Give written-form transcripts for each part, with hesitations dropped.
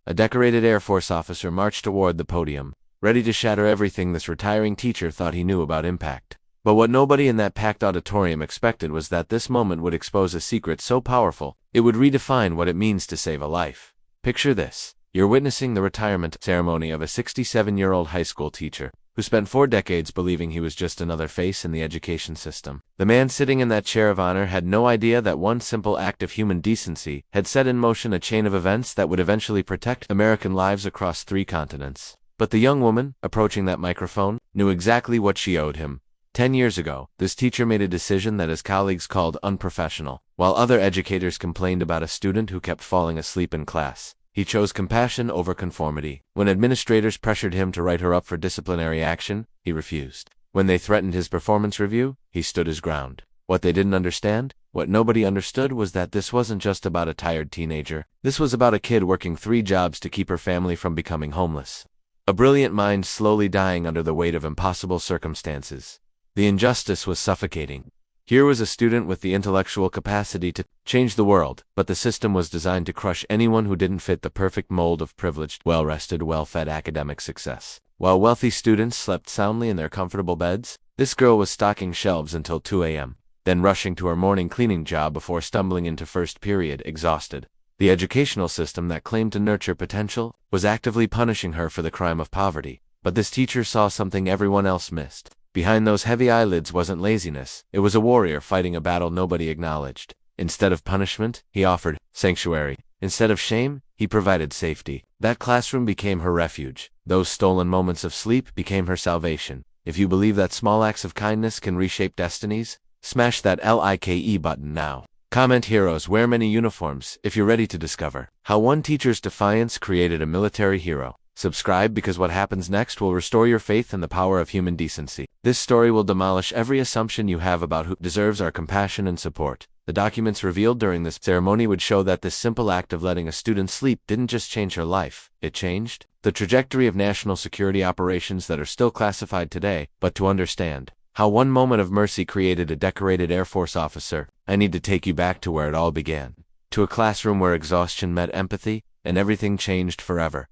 A decorated Air Force officer marched toward the podium, ready to shatter everything this retiring teacher thought he knew about impact. But what nobody in that packed auditorium expected was that this moment would expose a secret so powerful, it would redefine what it means to save a life. Picture this. You're witnessing the retirement ceremony of a 67-year-old high school teacher who spent 4 decades believing he was just another face in the education system. The man sitting in that chair of honor had no idea that one simple act of human decency had set in motion a chain of events that would eventually protect American lives across 3 continents. But the young woman, approaching that microphone, knew exactly what she owed him. 10 years ago, this teacher made a decision that his colleagues called unprofessional. While other educators complained about a student who kept falling asleep in class, he chose compassion over conformity. When administrators pressured him to write her up for disciplinary action, he refused. When they threatened his performance review, he stood his ground. What they didn't understand, what nobody understood, was that this wasn't just about a tired teenager. This was about a kid working 3 jobs to keep her family from becoming homeless. A brilliant mind slowly dying under the weight of impossible circumstances. The injustice was suffocating. Here was a student with the intellectual capacity to change the world, but the system was designed to crush anyone who didn't fit the perfect mold of privileged, well-rested, well-fed academic success. While wealthy students slept soundly in their comfortable beds, this girl was stocking shelves until 2 a.m., then rushing to her morning cleaning job before stumbling into first period, exhausted. The educational system that claimed to nurture potential was actively punishing her for the crime of poverty. But this teacher saw something everyone else missed. Behind those heavy eyelids wasn't laziness, it was a warrior fighting a battle nobody acknowledged. Instead of punishment, he offered sanctuary. Instead of shame, he provided safety. That classroom became her refuge. Those stolen moments of sleep became her salvation. If you believe that small acts of kindness can reshape destinies, smash that like button now. Comment heroes wear many uniforms if you're ready to discover how one teacher's defiance created a military hero. Subscribe, because what happens next will restore your faith in the power of human decency. This story will demolish every assumption you have about who deserves our compassion and support. The documents revealed during this ceremony would show that this simple act of letting a student sleep didn't just change her life, it changed the trajectory of national security operations that are still classified today. But to understand how one moment of mercy created a decorated Air Force officer, I need to take you back to where it all began. To a classroom where exhaustion met empathy, and everything changed forever.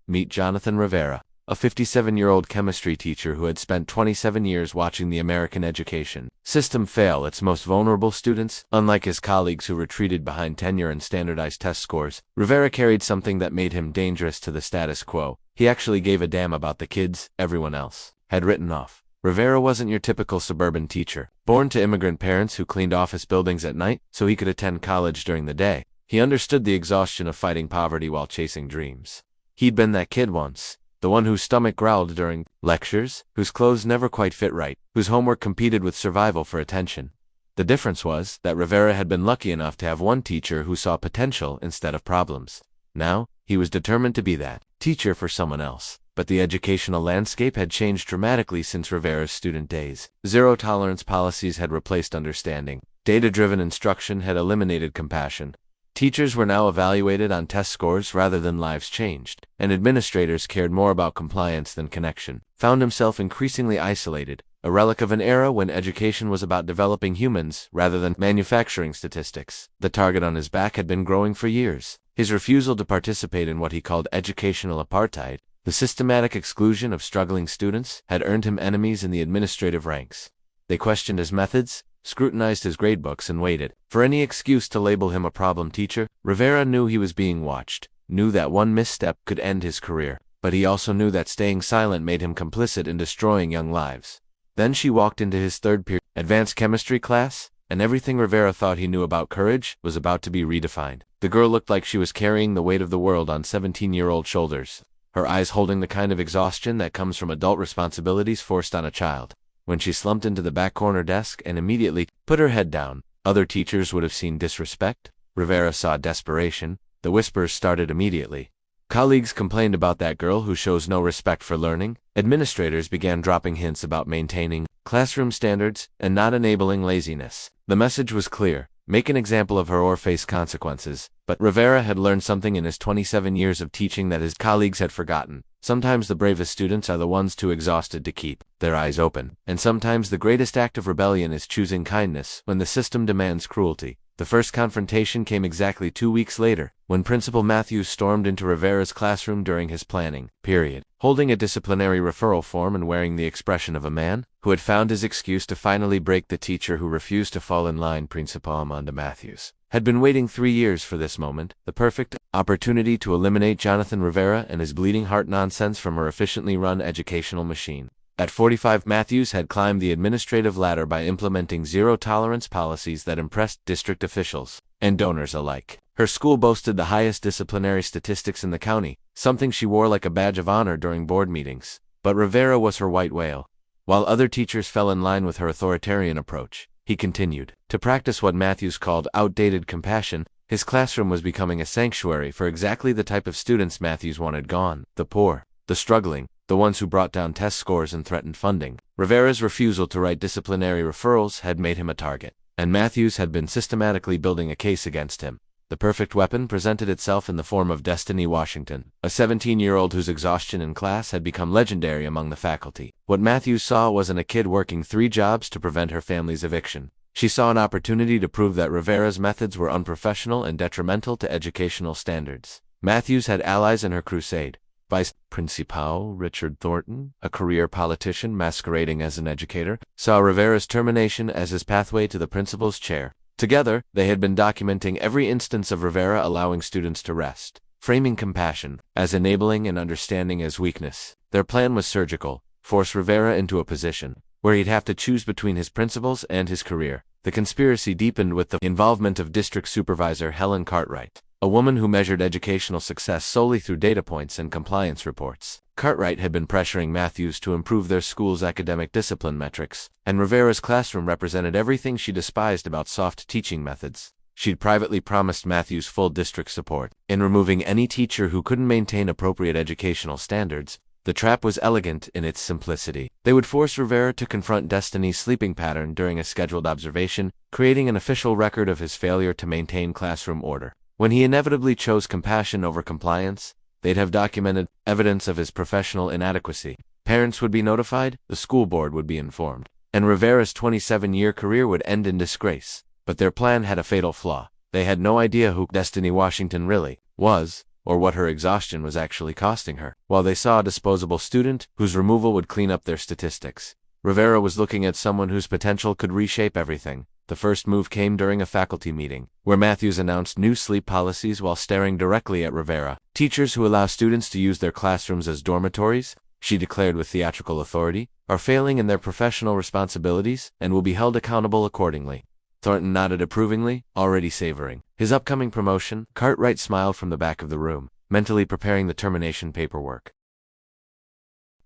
Meet Jonathan Rivera, a 57-year-old chemistry teacher who had spent 27 years watching the American education system fail its most vulnerable students. Unlike his colleagues who retreated behind tenure and standardized test scores, Rivera carried something that made him dangerous to the status quo. He actually gave a damn about the kids everyone else had written off. Rivera wasn't your typical suburban teacher, born to immigrant parents who cleaned office buildings at night so he could attend college during the day. He understood the exhaustion of fighting poverty while chasing dreams. He'd been that kid once, the one whose stomach growled during lectures, whose clothes never quite fit right, whose homework competed with survival for attention. The difference was that Rivera had been lucky enough to have one teacher who saw potential instead of problems. Now, he was determined to be that teacher for someone else. But the educational landscape had changed dramatically since Rivera's student days. Zero-tolerance policies had replaced understanding. Data-driven instruction had eliminated compassion. Teachers were now evaluated on test scores rather than lives changed, and administrators cared more about compliance than connection. Found himself increasingly isolated, a relic of an era when education was about developing humans rather than manufacturing statistics. The target on his back had been growing for years. His refusal to participate in what he called educational apartheid, the systematic exclusion of struggling students, had earned him enemies in the administrative ranks. They questioned his methods, scrutinized his gradebooks, and waited for any excuse to label him a problem teacher. Rivera knew he was being watched, knew that one misstep could end his career, but he also knew that staying silent made him complicit in destroying young lives. Then she walked into his third period advanced chemistry class, and everything Rivera thought he knew about courage was about to be redefined. The girl looked like she was carrying the weight of the world on 17-year-old shoulders, her eyes holding the kind of exhaustion that comes from adult responsibilities forced on a child. When she slumped into the back corner desk and immediately put her head down, other teachers would have seen disrespect. Rivera saw desperation. The whispers started immediately. Colleagues complained about that girl who shows no respect for learning. Administrators began dropping hints about maintaining classroom standards and not enabling laziness. The message was clear: make an example of her or face consequences. But Rivera had learned something in his 27 years of teaching that his colleagues had forgotten. Sometimes the bravest students are the ones too exhausted to keep their eyes open. And sometimes the greatest act of rebellion is choosing kindness when the system demands cruelty. The first confrontation came exactly 2 weeks later, when Principal Matthews stormed into Rivera's classroom during his planning period, holding a disciplinary referral form and wearing the expression of a man who had found his excuse to finally break the teacher who refused to fall in line. Principal Amanda Matthews had been waiting 3 years for this moment, the perfect opportunity to eliminate Jonathan Rivera and his bleeding heart nonsense from her efficiently run educational machine. At 45, Matthews had climbed the administrative ladder by implementing zero-tolerance policies that impressed district officials and donors alike. Her school boasted the highest disciplinary statistics in the county, something she wore like a badge of honor during board meetings. But Rivera was her white whale. While other teachers fell in line with her authoritarian approach, he continued to practice what Matthews called outdated compassion. His classroom was becoming a sanctuary for exactly the type of students Matthews wanted gone: the poor, the struggling, the ones who brought down test scores and threatened funding. Rivera's refusal to write disciplinary referrals had made him a target, and Matthews had been systematically building a case against him. The perfect weapon presented itself in the form of Destiny Washington, a 17-year-old whose exhaustion in class had become legendary among the faculty. What Matthews saw wasn't a kid working 3 jobs to prevent her family's eviction. She saw an opportunity to prove that Rivera's methods were unprofessional and detrimental to educational standards. Matthews had allies in her crusade. Vice Principal Richard Thornton, a career politician masquerading as an educator, saw Rivera's termination as his pathway to the principal's chair. Together, they had been documenting every instance of Rivera allowing students to rest, framing compassion as enabling and understanding as weakness. Their plan was surgical: force Rivera into a position where he'd have to choose between his principles and his career. The conspiracy deepened with the involvement of District Supervisor Helen Cartwright, a woman who measured educational success solely through data points and compliance reports. Cartwright had been pressuring Matthews to improve their school's academic discipline metrics, and Rivera's classroom represented everything she despised about soft teaching methods. She'd privately promised Matthews full district support in removing any teacher who couldn't maintain appropriate educational standards. The trap was elegant in its simplicity. They would force Rivera to confront Destiny's sleeping pattern during a scheduled observation, creating an official record of his failure to maintain classroom order. When he inevitably chose compassion over compliance, they'd have documented evidence of his professional inadequacy. Parents would be notified, the school board would be informed, and Rivera's 27-year career would end in disgrace. But their plan had a fatal flaw. They had no idea who Destiny Washington really was, or what her exhaustion was actually costing her. While they saw a disposable student whose removal would clean up their statistics, Rivera was looking at someone whose potential could reshape everything. The first move came during a faculty meeting, where Matthews announced new sleep policies while staring directly at Rivera. Teachers who allow students to use their classrooms as dormitories, she declared with theatrical authority, are failing in their professional responsibilities and will be held accountable accordingly. Thornton nodded approvingly, already savoring his upcoming promotion. Cartwright smiled from the back of the room, mentally preparing the termination paperwork.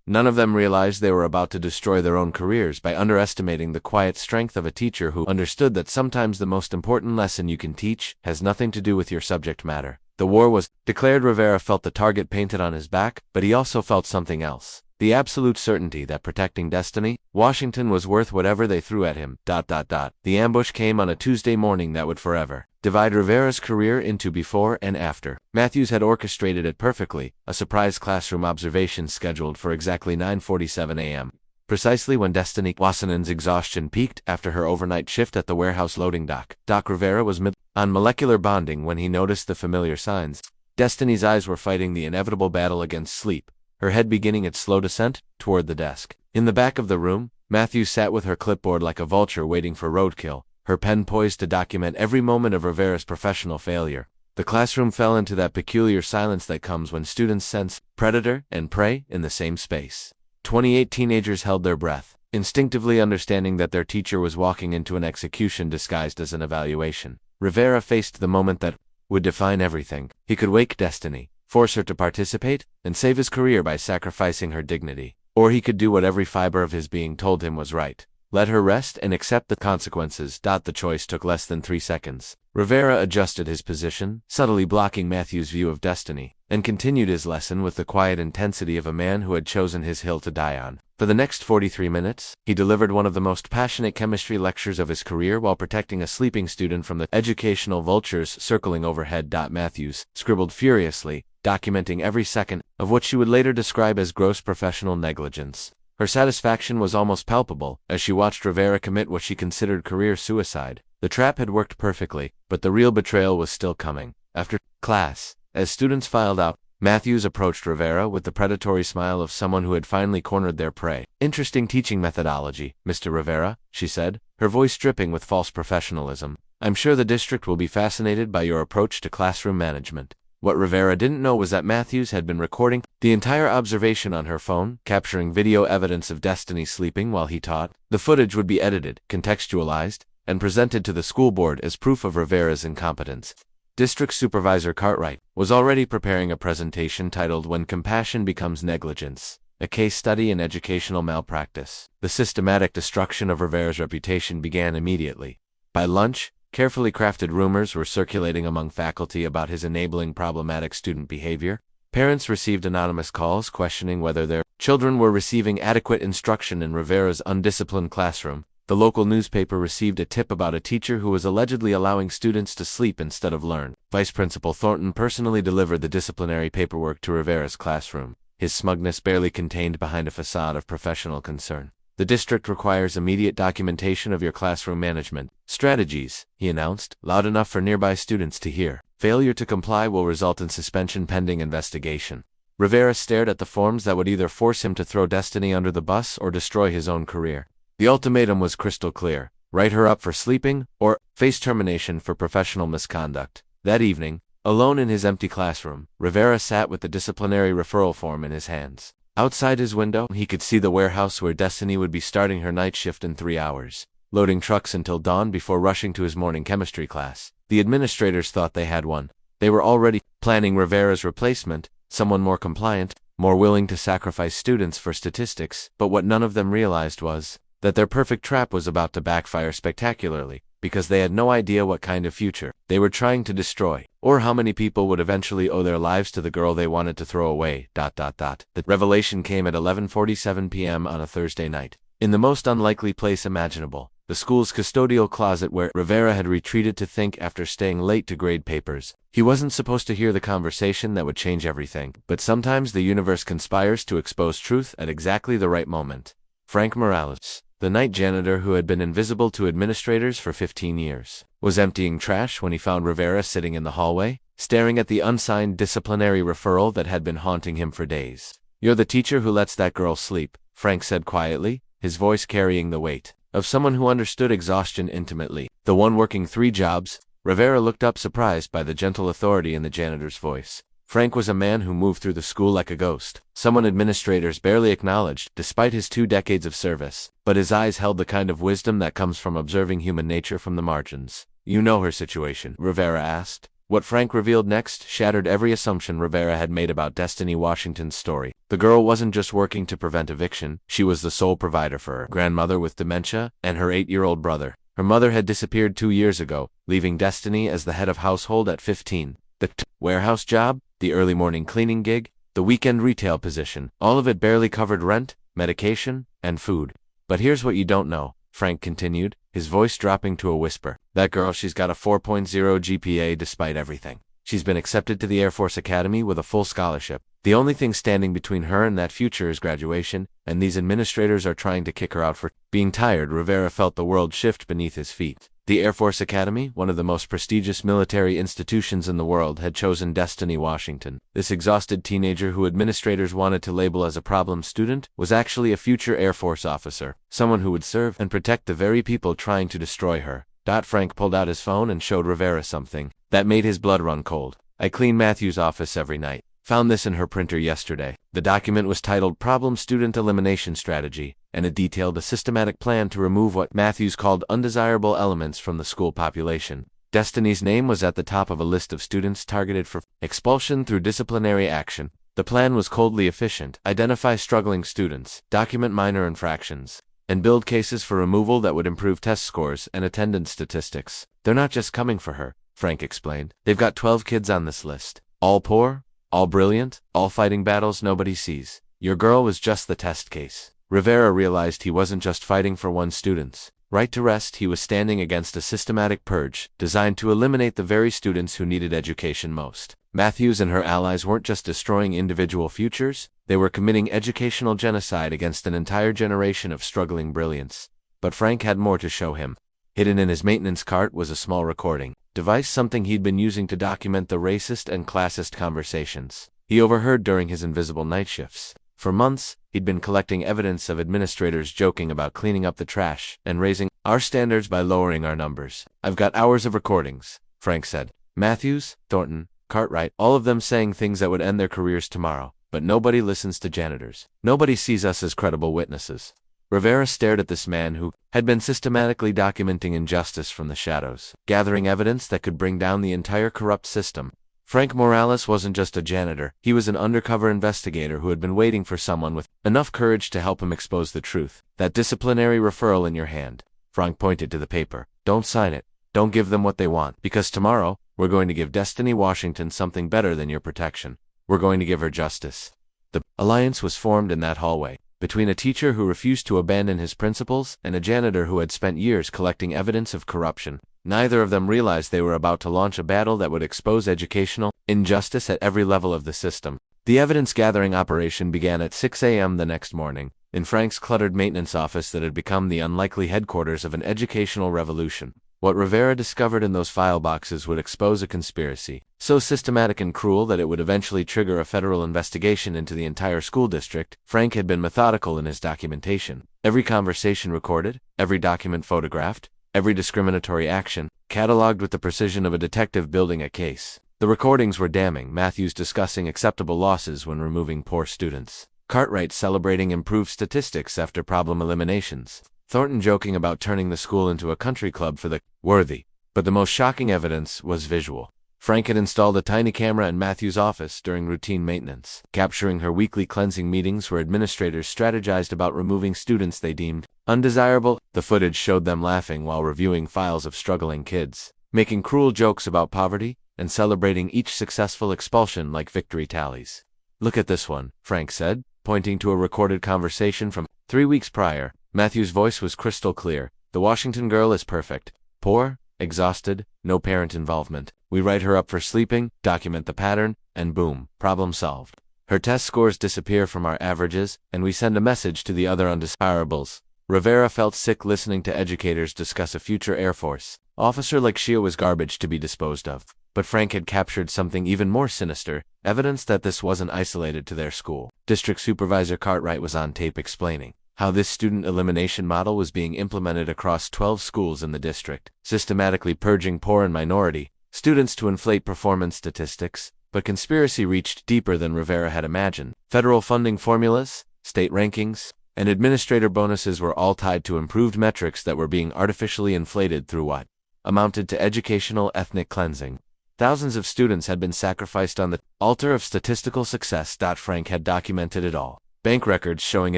None of them realized they were about to destroy their own careers by underestimating the quiet strength of a teacher who understood that sometimes the most important lesson you can teach has nothing to do with your subject matter. The war was declared. Rivera felt the target painted on his back, but he also felt something else: the absolute certainty that protecting Destiny Washington was worth whatever they threw at him. The ambush came on a Tuesday morning that would forever divide Rivera's career into before and after. Matthews had orchestrated it perfectly, a surprise classroom observation scheduled for exactly 9:47 a.m., precisely when Destiny Washington's exhaustion peaked after her overnight shift at the warehouse loading dock. Doc Rivera was on molecular bonding when he noticed the familiar signs. Destiny's eyes were fighting the inevitable battle against sleep, her head beginning its slow descent toward the desk. In the back of the room, Matthews sat with her clipboard like a vulture waiting for roadkill, her pen poised to document every moment of Rivera's professional failure. The classroom fell into that peculiar silence that comes when students sense predator and prey in the same space. 28 teenagers held their breath, instinctively understanding that their teacher was walking into an execution disguised as an evaluation. Rivera faced the moment that would define everything. He could wake Destiny, force her to participate, and save his career by sacrificing her dignity. Or he could do what every fiber of his being told him was right: let her rest and accept the consequences. The choice took less than 3 seconds. Rivera adjusted his position, subtly blocking Matthews' view of Destiny, and continued his lesson with the quiet intensity of a man who had chosen his hill to die on. For the next 43 minutes, he delivered one of the most passionate chemistry lectures of his career while protecting a sleeping student from the educational vultures circling overhead. Matthews scribbled furiously, documenting every second of what she would later describe as gross professional negligence. Her satisfaction was almost palpable as she watched Rivera commit what she considered career suicide. The trap had worked perfectly, but the real betrayal was still coming. After class, as students filed out, Matthews approached Rivera with the predatory smile of someone who had finally cornered their prey. "Interesting teaching methodology, Mr. Rivera," she said, her voice dripping with false professionalism. "I'm sure the district will be fascinated by your approach to classroom management." What Rivera didn't know was that Matthews had been recording the entire observation on her phone, capturing video evidence of Destiny sleeping while he taught. The footage would be edited, contextualized, and presented to the school board as proof of Rivera's incompetence. District Supervisor Cartwright was already preparing a presentation titled "When Compassion Becomes Negligence, a Case Study in Educational Malpractice." The systematic destruction of Rivera's reputation began immediately. By lunch, carefully crafted rumors were circulating among faculty about his enabling problematic student behavior. Parents received anonymous calls questioning whether their children were receiving adequate instruction in Rivera's undisciplined classroom. The local newspaper received a tip about a teacher who was allegedly allowing students to sleep instead of learn. Vice Principal Thornton personally delivered the disciplinary paperwork to Rivera's classroom, his smugness barely contained behind a facade of professional concern. "The district requires immediate documentation of your classroom management strategies," he announced, loud enough for nearby students to hear. "Failure to comply will result in suspension pending investigation." Rivera stared at the forms that would either force him to throw Destiny under the bus or destroy his own career. The ultimatum was crystal clear: write her up for sleeping, or face termination for professional misconduct. That evening, alone in his empty classroom, Rivera sat with the disciplinary referral form in his hands. Outside his window, he could see the warehouse where Destiny would be starting her night shift in 3 hours, loading trucks until dawn before rushing to his morning chemistry class. The administrators thought they had one. They were already planning Rivera's replacement, someone more compliant, more willing to sacrifice students for statistics, but what none of them realized was that their perfect trap was about to backfire spectacularly, because they had no idea what kind of future they were trying to destroy, or how many people would eventually owe their lives to the girl they wanted to throw away. The revelation came at 11:47 p.m. on a Thursday night, in the most unlikely place imaginable, the school's custodial closet where Rivera had retreated to think after staying late to grade papers. He wasn't supposed to hear the conversation that would change everything, but sometimes the universe conspires to expose truth at exactly the right moment. Frank Morales, the night janitor who had been invisible to administrators for 15 years, was emptying trash when he found Rivera sitting in the hallway, staring at the unsigned disciplinary referral that had been haunting him for days. "You're the teacher who lets that girl sleep," Frank said quietly, his voice carrying the weight of someone who understood exhaustion intimately. "The one working 3 jobs?" Rivera looked up, surprised by the gentle authority in the janitor's voice. Frank was a man who moved through the school like a ghost, someone administrators barely acknowledged despite his 2 decades of service, but his eyes held the kind of wisdom that comes from observing human nature from the margins. "You know her situation?" Rivera asked. What Frank revealed next shattered every assumption Rivera had made about Destiny Washington's story. The girl wasn't just working to prevent eviction, she was the sole provider for her grandmother with dementia and her 8-year-old brother. Her mother had disappeared 2 years ago, leaving Destiny as the head of household at 15. The warehouse job, the early morning cleaning gig, the weekend retail position, all of it barely covered rent, medication, and food. "But here's what you don't know," Frank continued, his voice dropping to a whisper. "That girl, she's got a 4.0 GPA despite everything. She's been accepted to the Air Force Academy with a full scholarship. The only thing standing between her and that future is graduation, and these administrators are trying to kick her out for being tired." Rivera felt the world shift beneath his feet. The Air Force Academy, one of the most prestigious military institutions in the world, had chosen Destiny Washington. This exhausted teenager who administrators wanted to label as a problem student was actually a future Air Force officer, someone who would serve and protect the very people trying to destroy her. Frank pulled out his phone and showed Rivera something that made his blood run cold. "I clean Matthew's office every night. Found this in her printer yesterday." The document was titled "Problem Student Elimination Strategy," and it detailed a systematic plan to remove what Matthews called undesirable elements from the school population. Destiny's name was at the top of a list of students targeted for expulsion through disciplinary action. The plan was coldly efficient: identify struggling students, document minor infractions, and build cases for removal that would improve test scores and attendance statistics. "They're not just coming for her," Frank explained. "They've got 12 kids on this list. All poor, all brilliant, all fighting battles nobody sees. Your girl was just the test case." Rivera realized he wasn't just fighting for one student's right to rest, he was standing against a systematic purge designed to eliminate the very students who needed education most. Matthews and her allies weren't just destroying individual futures, they were committing educational genocide against an entire generation of struggling brilliance. But Frank had more to show him. Hidden in his maintenance cart was a small recording device, something he'd been using to document the racist and classist conversations he overheard during his invisible night shifts. For months, he'd been collecting evidence of administrators joking about cleaning up the trash and raising our standards by lowering our numbers. "I've got hours of recordings," Frank said. "Matthews, Thornton, Cartwright, all of them saying things that would end their careers tomorrow. But nobody listens to janitors. Nobody sees us as credible witnesses." Rivera stared at this man who had been systematically documenting injustice from the shadows, gathering evidence that could bring down the entire corrupt system. Frank Morales wasn't just a janitor, he was an undercover investigator who had been waiting for someone with enough courage to help him expose the truth. "That disciplinary referral in your hand." Frank pointed to the paper. "Don't sign it. Don't give them what they want, because tomorrow, we're going to give Destiny Washington something better than your protection. We're going to give her justice." The alliance was formed in that hallway, between a teacher who refused to abandon his principles and a janitor who had spent years collecting evidence of corruption. Neither of them realized they were about to launch a battle that would expose educational injustice at every level of the system. The evidence-gathering operation began at 6 a.m. the next morning, in Frank's cluttered maintenance office that had become the unlikely headquarters of an educational revolution. What Rivera discovered in those file boxes would expose a conspiracy, so systematic and cruel that it would eventually trigger a federal investigation into the entire school district. Frank had been methodical in his documentation. Every conversation recorded, every document photographed, every discriminatory action, cataloged with the precision of a detective building a case. The recordings were damning. Matthews discussing acceptable losses when removing poor students, Cartwright celebrating improved statistics after problem eliminations, Thornton joking about turning the school into a country club for the worthy. But the most shocking evidence was visual. Frank had installed a tiny camera in Matthews' office during routine maintenance, capturing her weekly cleansing meetings where administrators strategized about removing students they deemed undesirable. The footage showed them laughing while reviewing files of struggling kids, making cruel jokes about poverty, and celebrating each successful expulsion like victory tallies. "Look at this one," Frank said, pointing to a recorded conversation from 3 weeks prior. Matthews' voice was crystal clear. "The Washington girl is perfect. Poor, exhausted, no parent involvement. We write her up for sleeping, document the pattern, and boom, problem solved. Her test scores disappear from our averages, and we send a message to the other undesirables." Rivera felt sick listening to educators discuss a future Air Force officer like Shia was garbage to be disposed of. But Frank had captured something even more sinister, evidence that this wasn't isolated to their school. District Supervisor Cartwright was on tape explaining how this student elimination model was being implemented across 12 schools in the district, systematically purging poor and minority students to inflate performance statistics. But conspiracy reached deeper than Rivera had imagined. Federal funding formulas, state rankings, and administrator bonuses were all tied to improved metrics that were being artificially inflated through what amounted to educational ethnic cleansing. Thousands of students had been sacrificed on the altar of statistical success. Frank had documented it all. Bank records showing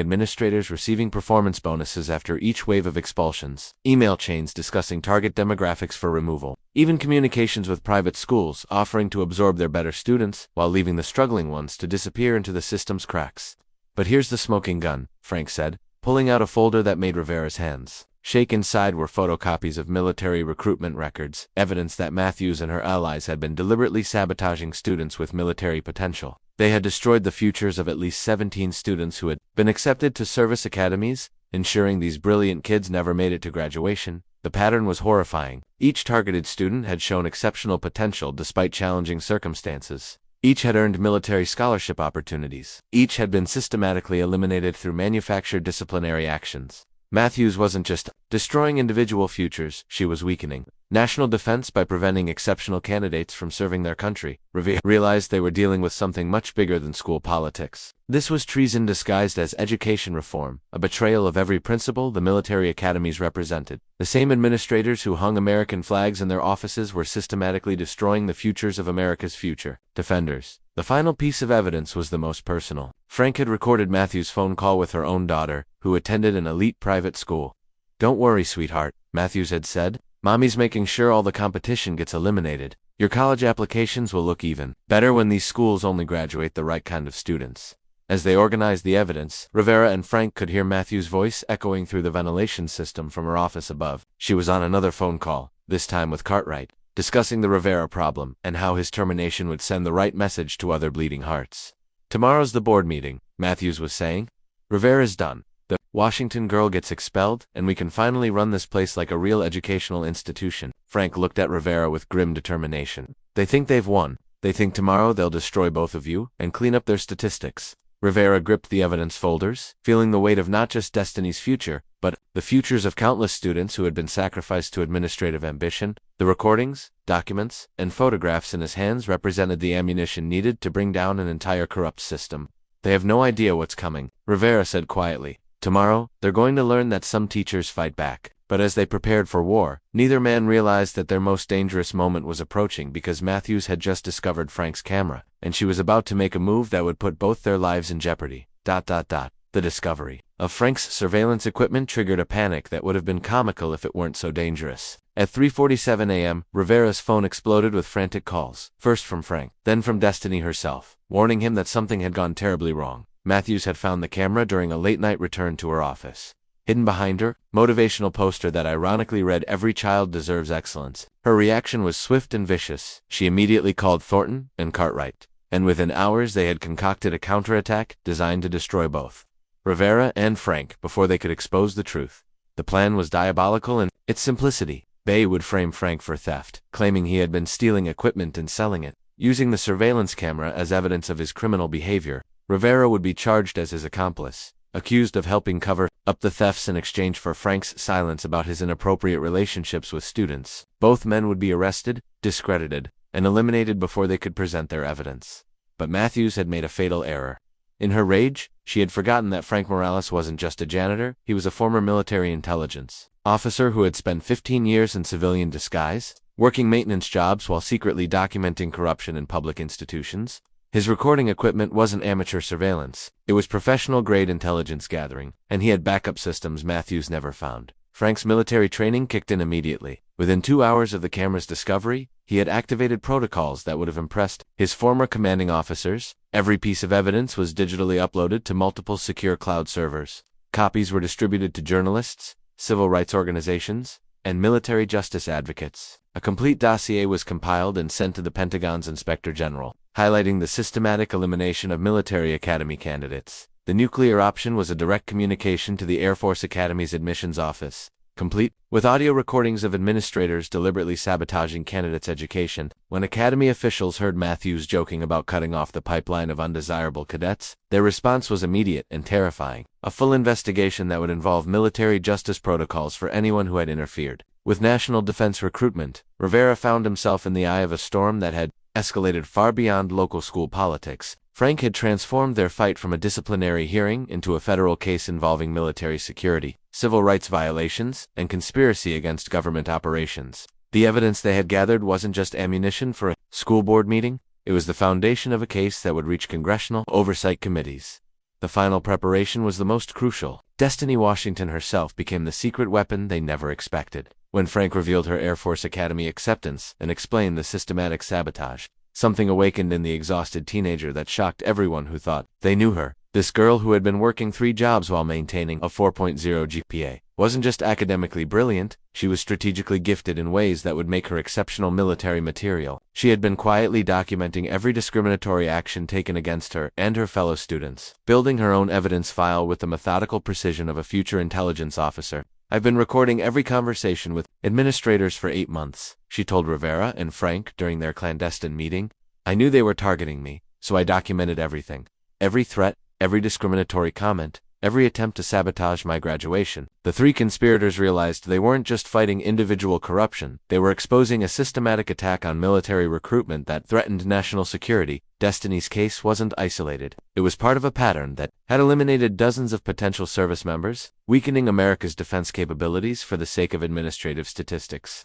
administrators receiving performance bonuses after each wave of expulsions, email chains discussing target demographics for removal, even communications with private schools offering to absorb their better students while leaving the struggling ones to disappear into the system's cracks. "But here's the smoking gun," Frank said, pulling out a folder that made Rivera's hands shake. Inside were photocopies of military recruitment records, evidence that Matthews and her allies had been deliberately sabotaging students with military potential. They had destroyed the futures of at least 17 students who had been accepted to service academies, ensuring these brilliant kids never made it to graduation. The pattern was horrifying. Each targeted student had shown exceptional potential despite challenging circumstances. Each had earned military scholarship opportunities. Each had been systematically eliminated through manufactured disciplinary actions. Matthews wasn't just destroying individual futures, she was weakening national defense by preventing exceptional candidates from serving their country. Rivera realized they were dealing with something much bigger than school politics. This was treason disguised as education reform, a betrayal of every principle the military academies represented. The same administrators who hung American flags in their offices were systematically destroying the futures of America's future defenders. The final piece of evidence was the most personal. Frank had recorded Matthews' phone call with her own daughter, who attended an elite private school. "Don't worry, sweetheart," Matthews had said. "Mommy's making sure all the competition gets eliminated. Your college applications will look even better when these schools only graduate the right kind of students." As they organized the evidence, Rivera and Frank could hear Matthews' voice echoing through the ventilation system from her office above. She was on another phone call, this time with Cartwright, discussing the Rivera problem and how his termination would send the right message to other bleeding hearts. "Tomorrow's the board meeting," Matthews was saying. "Rivera's done. The Washington girl gets expelled, and we can finally run this place like a real educational institution. Frank looked at Rivera with grim determination. They think they've won. They think tomorrow they'll destroy both of you and clean up their statistics. Rivera gripped the evidence folders, feeling the weight of not just Destiny's future, but the futures of countless students who had been sacrificed to administrative ambition. The recordings, documents, and photographs in his hands represented the ammunition needed to bring down an entire corrupt system. They have no idea what's coming, Rivera said quietly. Tomorrow, they're going to learn that some teachers fight back. But as they prepared for war, neither man realized that their most dangerous moment was approaching because Matthews had just discovered Frank's camera, and she was about to make a move that would put both their lives in jeopardy. The discovery of Frank's surveillance equipment triggered a panic that would have been comical if it weren't so dangerous. At 3:47 a.m., Rivera's phone exploded with frantic calls, first from Frank, then from Destiny herself, warning him that something had gone terribly wrong. Matthews had found the camera during a late-night return to her office. Hidden behind her, motivational poster that ironically read "Every child deserves excellence." Her reaction was swift and vicious. She immediately called Thornton and Cartwright, and within hours they had concocted a counterattack designed to destroy both Rivera and Frank before they could expose the truth. The plan was diabolical in its simplicity. Bay would frame Frank for theft, claiming he had been stealing equipment and selling it. Using the surveillance camera as evidence of his criminal behavior, Rivera would be charged as his accomplice, accused of helping cover up the thefts in exchange for Frank's silence about his inappropriate relationships with students. Both men would be arrested, discredited, and eliminated before they could present their evidence. But Matthews had made a fatal error. In her rage, she had forgotten that Frank Morales wasn't just a janitor, he was a former military intelligence officer who had spent 15 years in civilian disguise, working maintenance jobs while secretly documenting corruption in public institutions. His recording equipment wasn't amateur surveillance, it was professional-grade intelligence gathering, and he had backup systems Matthews never found. Frank's military training kicked in immediately. Within 2 hours of the camera's discovery, he had activated protocols that would have impressed his former commanding officers. Every piece of evidence was digitally uploaded to multiple secure cloud servers. Copies were distributed to journalists, civil rights organizations, and military justice advocates. A complete dossier was compiled and sent to the Pentagon's Inspector General, highlighting the systematic elimination of military academy candidates. The nuclear option was a direct communication to the Air Force Academy's admissions office, complete with audio recordings of administrators deliberately sabotaging candidates' education. When Academy officials heard Matthews joking about cutting off the pipeline of undesirable cadets, their response was immediate and terrifying: a full investigation that would involve military justice protocols for anyone who had interfered with national defense recruitment. Rivera found himself in the eye of a storm that had escalated far beyond local school politics. Frank had transformed their fight from a disciplinary hearing into a federal case involving military security, civil rights violations, and conspiracy against government operations. The evidence they had gathered wasn't just ammunition for a school board meeting, it was the foundation of a case that would reach congressional oversight committees. The final preparation was the most crucial. Destiny Washington herself became the secret weapon they never expected. When Frank revealed her Air Force Academy acceptance and explained the systematic sabotage, something awakened in the exhausted teenager that shocked everyone who thought they knew her. This girl, who had been working 3 jobs while maintaining a 4.0 GPA, wasn't just academically brilliant, she was strategically gifted in ways that would make her exceptional military material. She had been quietly documenting every discriminatory action taken against her and her fellow students, building her own evidence file with the methodical precision of a future intelligence officer. "I've been recording every conversation with administrators for 8 months, she told Rivera and Frank during their clandestine meeting. "I knew they were targeting me, so I documented everything. Every threat, every discriminatory comment, every attempt to sabotage my graduation." The 3 conspirators realized they weren't just fighting individual corruption, they were exposing a systematic attack on military recruitment that threatened national security. Destiny's case wasn't isolated. It was part of a pattern that had eliminated dozens of potential service members, weakening America's defense capabilities for the sake of administrative statistics.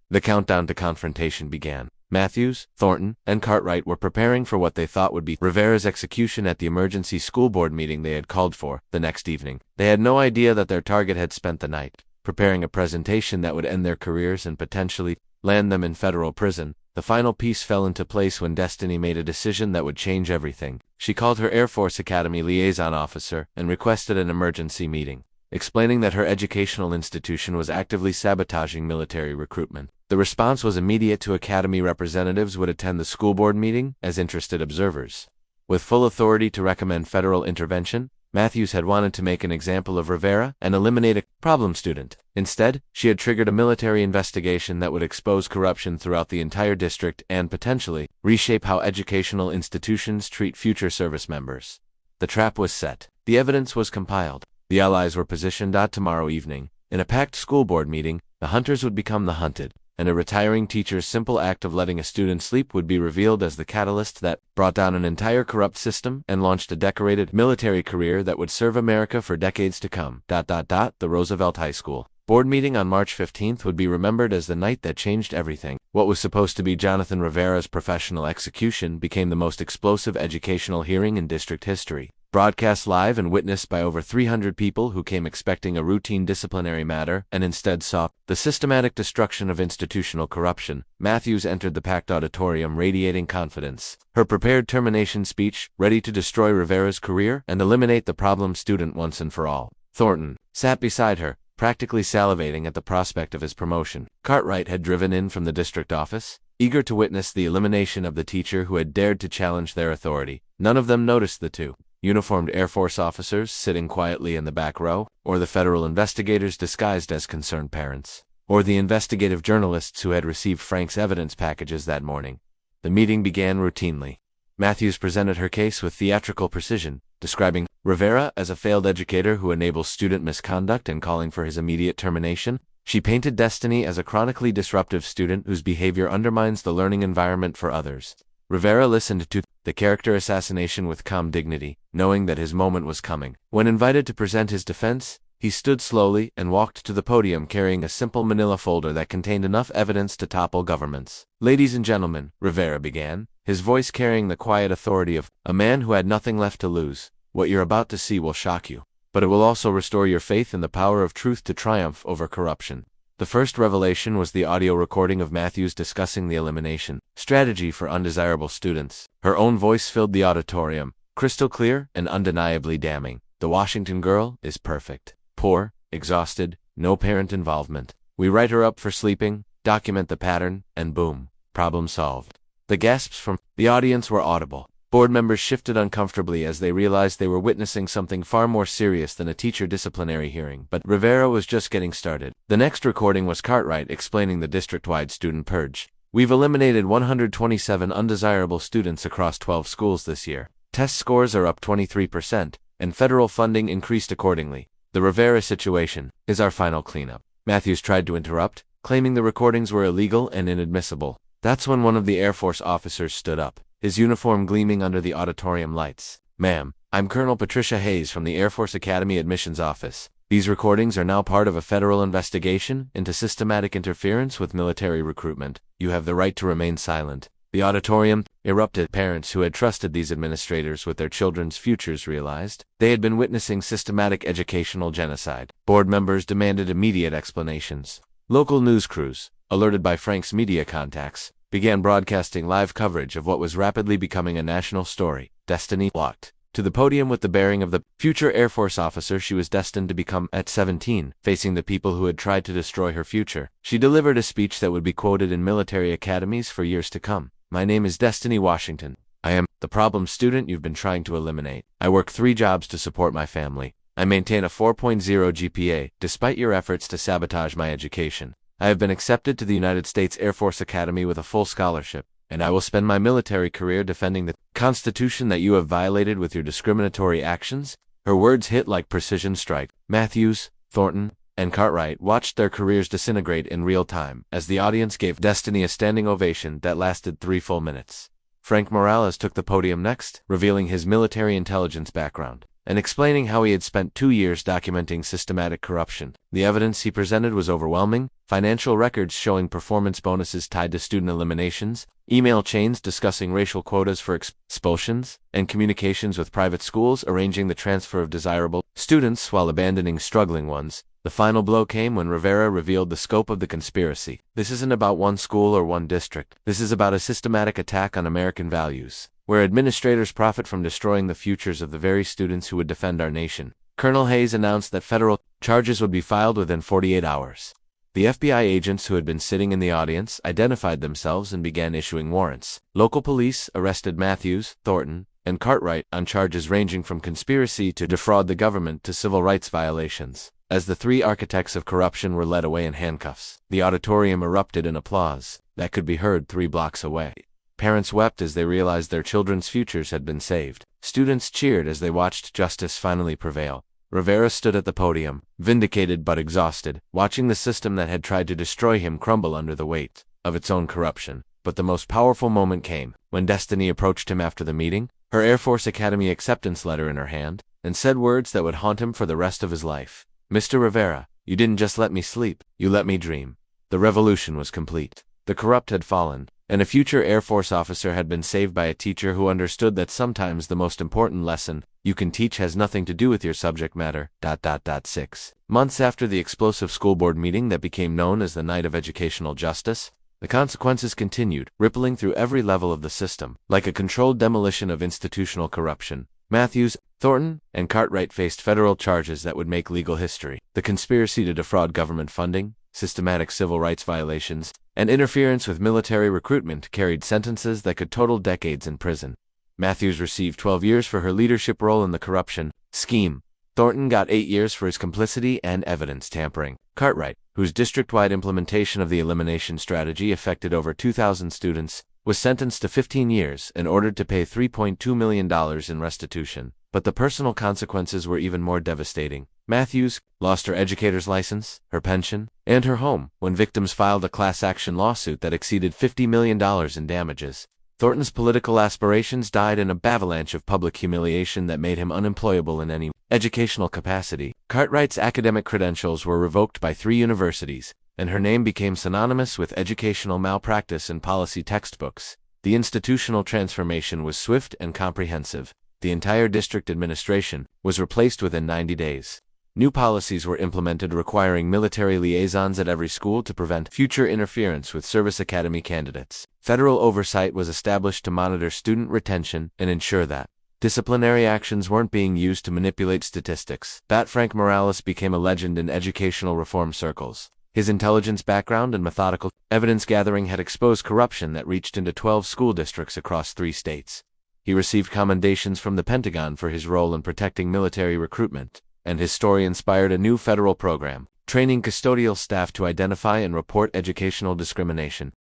The countdown to confrontation began. Matthews, Thornton, and Cartwright were preparing for what they thought would be Rivera's execution at the emergency school board meeting they had called for the next evening. They had no idea that their target had spent the night preparing a presentation that would end their careers and potentially land them in federal prison. The final piece fell into place when Destiny made a decision that would change everything. She called her Air Force Academy liaison officer and requested an emergency meeting, explaining that her educational institution was actively sabotaging military recruitment. The response was immediate. To Academy representatives would attend the school board meeting as interested observers. With full authority to recommend federal intervention, Matthews had wanted to make an example of Rivera and eliminate a problem student. Instead, she had triggered a military investigation that would expose corruption throughout the entire district and, potentially, reshape how educational institutions treat future service members. The trap was set. The evidence was compiled. The allies were positioned. Tomorrow evening, in a packed school board meeting, the hunters would become the hunted, and a retiring teacher's simple act of letting a student sleep would be revealed as the catalyst that brought down an entire corrupt system and launched a decorated military career that would serve America for decades to come. The Roosevelt High School board meeting on March 15th would be remembered as the night that changed everything. What was supposed to be Jonathan Rivera's professional execution became the most explosive educational hearing in district history. Broadcast live and witnessed by over 300 people who came expecting a routine disciplinary matter and instead saw the systematic destruction of institutional corruption, Matthews entered the packed auditorium radiating confidence. Her prepared termination speech, ready to destroy Rivera's career and eliminate the problem student once and for all. Thornton sat beside her, practically salivating at the prospect of his promotion. Cartwright had driven in from the district office, eager to witness the elimination of the teacher who had dared to challenge their authority. None of them noticed the two uniformed Air Force officers sitting quietly in the back row, or the federal investigators disguised as concerned parents, or the investigative journalists who had received Frank's evidence packages that morning. The meeting began routinely. Matthews presented her case with theatrical precision, describing Rivera as a failed educator who enables student misconduct and calling for his immediate termination. She painted Destiny as a chronically disruptive student whose behavior undermines the learning environment for others. Rivera listened to the character assassination with calm dignity, knowing that his moment was coming. When invited to present his defense, he stood slowly and walked to the podium carrying a simple manila folder that contained enough evidence to topple governments. "Ladies and gentlemen," Rivera began, his voice carrying the quiet authority of a man who had nothing left to lose. "What you're about to see will shock you, but it will also restore your faith in the power of truth to triumph over corruption." The first revelation was the audio recording of Matthews discussing the elimination strategy for undesirable students. Her own voice filled the auditorium, crystal clear and undeniably damning. "The Washington girl is perfect. Poor, exhausted, no parent involvement. We write her up for sleeping, document the pattern, and boom, problem solved." The gasps from the audience were audible. Board members shifted uncomfortably as they realized they were witnessing something far more serious than a teacher disciplinary hearing. But Rivera was just getting started. The next recording was Cartwright explaining the district-wide student purge. "We've eliminated 127 undesirable students across 12 schools this year. Test scores are up 23%, and federal funding increased accordingly. The Rivera situation is our final cleanup." Matthews tried to interrupt, claiming the recordings were illegal and inadmissible. That's when one of the Air Force officers stood up, his uniform gleaming under the auditorium lights. "Ma'am, I'm Colonel Patricia Hayes from the Air Force Academy Admissions Office. These recordings are now part of a federal investigation into systematic interference with military recruitment. You have the right to remain silent." The auditorium erupted. Parents who had trusted these administrators with their children's futures realized they had been witnessing systematic educational genocide. Board members demanded immediate explanations. Local news crews, alerted by Frank's media contacts, began broadcasting live coverage of what was rapidly becoming a national story. Destiny walked to the podium with the bearing of the future Air Force officer she was destined to become at 17, facing the people who had tried to destroy her future. She delivered a speech that would be quoted in military academies for years to come. "My name is Destiny Washington. I am the problem student you've been trying to eliminate. I work 3 jobs to support my family. I maintain a 4.0 GPA, despite your efforts to sabotage my education. I have been accepted to the United States Air Force Academy with a full scholarship, and I will spend my military career defending the Constitution that you have violated with your discriminatory actions." Her words hit like precision strike. Matthews, Thornton, and Cartwright watched their careers disintegrate in real time as the audience gave Destiny a standing ovation that lasted 3 full minutes. Frank Morales took the podium next, revealing his military intelligence background and explaining how he had spent 2 years documenting systematic corruption. The evidence he presented was overwhelming: financial records showing performance bonuses tied to student eliminations, email chains discussing racial quotas for expulsions, and communications with private schools arranging the transfer of desirable students while abandoning struggling ones. The final blow came when Rivera revealed the scope of the conspiracy. "This isn't about one school or one district. This is about a systematic attack on American values, where administrators profit from destroying the futures of the very students who would defend our nation." Colonel Hayes announced that federal charges would be filed within 48 hours. The FBI agents who had been sitting in the audience identified themselves and began issuing warrants. Local police arrested Matthews, Thornton, and Cartwright on charges ranging from conspiracy to defraud the government to civil rights violations. As the three architects of corruption were led away in handcuffs, the auditorium erupted in applause that could be heard 3 blocks away. Parents wept as they realized their children's futures had been saved. Students cheered as they watched justice finally prevail. Rivera stood at the podium, vindicated but exhausted, watching the system that had tried to destroy him crumble under the weight of its own corruption. But the most powerful moment came when Destiny approached him after the meeting, her Air Force Academy acceptance letter in her hand, and said words that would haunt him for the rest of his life. "Mr. Rivera, you didn't just let me sleep, you let me dream." The revolution was complete. The corrupt had fallen, and a future Air Force officer had been saved by a teacher who understood that sometimes the most important lesson you can teach has nothing to do with your subject matter. 6 months after the explosive school board meeting that became known as the Night of Educational Justice, the consequences continued, rippling through every level of the system. Like a controlled demolition of institutional corruption, Matthews, Thornton, and Cartwright faced federal charges that would make legal history. The conspiracy to defraud government funding, systematic civil rights violations, and interference with military recruitment carried sentences that could total decades in prison. Matthews received 12 years for her leadership role in the corruption scheme. Thornton got 8 years for his complicity and evidence tampering. Cartwright, whose district-wide implementation of the elimination strategy affected over 2,000 students, was sentenced to 15 years and ordered to pay $3.2 million in restitution. But the personal consequences were even more devastating. Matthews lost her educator's license, her pension, and her home when victims filed a class-action lawsuit that exceeded $50 million in damages. Thornton's political aspirations died in a avalanche of public humiliation that made him unemployable in any educational capacity. Cartwright's academic credentials were revoked by 3 universities, and her name became synonymous with educational malpractice in policy textbooks. The institutional transformation was swift and comprehensive. The entire district administration was replaced within 90 days. New policies were implemented requiring military liaisons at every school to prevent future interference with service academy candidates. Federal oversight was established to monitor student retention and ensure that disciplinary actions weren't being used to manipulate statistics. Frank Morales became a legend in educational reform circles. His intelligence background and methodical evidence gathering had exposed corruption that reached into 12 school districts across 3 states. He received commendations from the Pentagon for his role in protecting military recruitment, and his story inspired a new federal program, training custodial staff to identify and report educational discrimination.